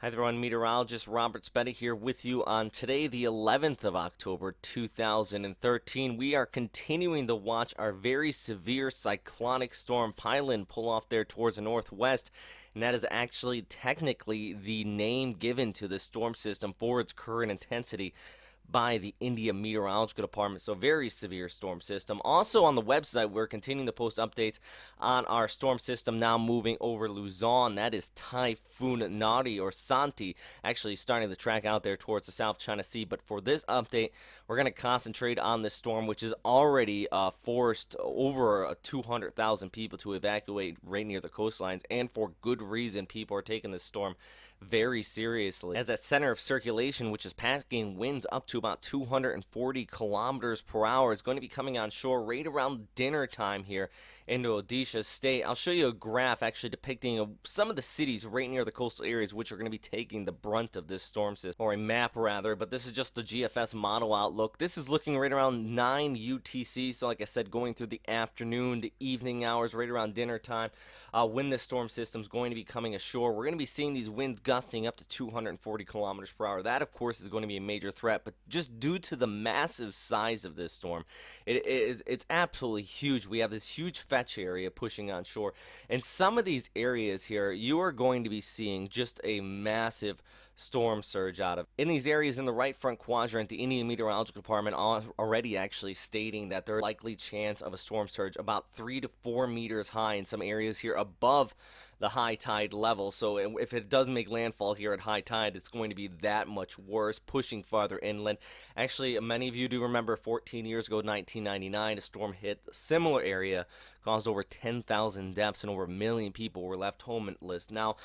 Hi everyone, meteorologist Robert Spetta here with you on today, the 11th of October, 2013. We are continuing to watch our very severe cyclonic storm Phailin pull off there towards the northwest, and that is actually technically the name given to the storm system for its current intensity by the India Meteorological Department. So very severe storm system. Also on the website, we're continuing to post updates on our storm system now moving over Luzon. That is Typhoon Nadi or Santi, actually starting to track out there towards the South China Sea. But for this update, we're going to concentrate on this storm, which has already forced over 200,000 people to evacuate right near the coastlines, and for good reason. People are taking this storm very seriously, as that center of circulation, which is packing winds up to about 240 kilometers per hour, is going to be coming on shore right around dinner time here into Odisha State. I'll show you a graph actually depicting some of the cities right near the coastal areas which are going to be taking the brunt of this storm system, or a map rather, but this is just the GFS model outlook. This is looking right around 9 UTC, so like I said, going through the afternoon, the evening hours, right around dinner time, when this storm system is going to be coming ashore. We're going to be seeing these winds gusting up to 240 kilometers per hour. That, of course, is going to be a major threat, but just due to the massive size of this storm, it's absolutely huge. We have this huge fetch area pushing on shore, and some of these areas here, you are going to be seeing just a massive storm surge out of. In these areas in the right front quadrant, the Indian Meteorological Department already actually stating that there's likely chance of a storm surge about 3 to 4 meters high in some areas here above the high tide level. So if it does make landfall here at high tide, it's going to be that much worse, pushing farther inland. Actually, many of you do remember 14 years ago, 1999, a storm hit a similar area, caused over 10,000 deaths, and over 1 million people were left homeless. Now,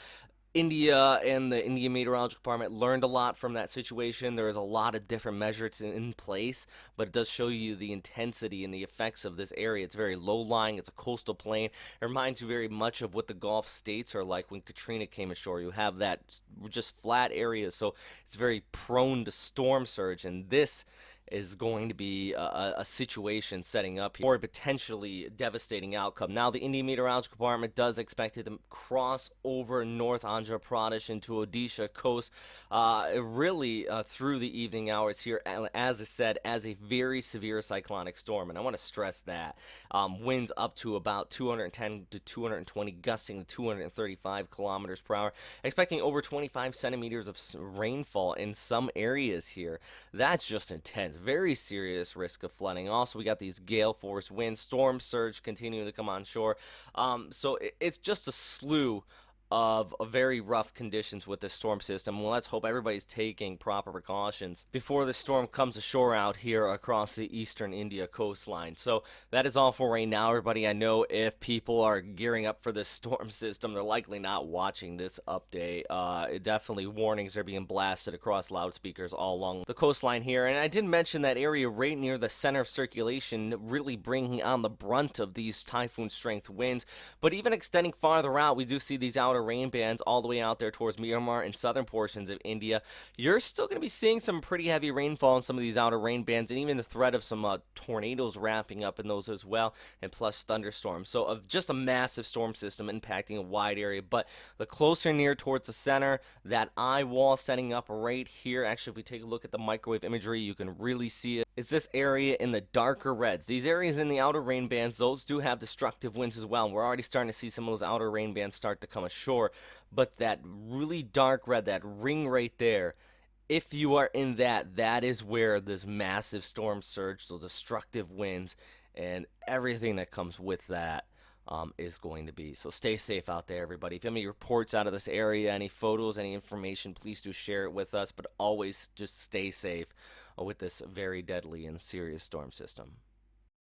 India and the Indian Meteorological Department learned a lot from that situation. There is a lot of different measures in place, but it does show you the intensity and the effects of this area. It's very low-lying. It's a coastal plain. It reminds you very much of what the Gulf states are like when Katrina came ashore. You have that just flat area, so it's very prone to storm surge, and this is going to be a situation setting up here for a potentially devastating outcome. Now, the Indian Meteorological Department does expect it to cross over North Andhra Pradesh into Odisha coast really through the evening hours here, as I said, as a very severe cyclonic storm. And I want to stress that. Winds up to about 210 to 220, gusting to 235 kilometers per hour. Expecting over 25 centimeters of rainfall in some areas here. That's just intense. Very serious risk of flooding. Also, we got these gale force winds, storm surge continuing to come on shore. So it's just a slew of very rough conditions with this storm system. Well, let's hope everybody's taking proper precautions before the storm comes ashore out here across the eastern India coastline. So that is all for right now, everybody. I know if people are gearing up for this storm system, they're likely not watching this update. Definitely warnings are being blasted across loudspeakers all along the coastline here. And I did mention that area right near the center of circulation really bringing on the brunt of these typhoon strength winds. But even extending farther out, we do see these outer rain bands all the way out there towards Myanmar and southern portions of India. You're still going to be seeing some pretty heavy rainfall in some of these outer rain bands, and even the threat of some tornadoes wrapping up in those as well, and plus thunderstorms. So of just a massive storm system impacting a wide area. But the closer near towards the center, that eye wall setting up right here, actually if we take a look at the microwave imagery, you can really see it. It's this area in the darker reds. These areas in the outer rain bands, those do have destructive winds as well. We're already starting to see some of those outer rain bands start to come ashore. But that really dark red, that ring right there, if you are in that, that is where this massive storm surge, the destructive winds, and everything that comes with that is going to be. So stay safe out there, everybody. If you have any reports out of this area, any photos, any information, please do share it with us. But always just stay safe with this very deadly and serious storm system.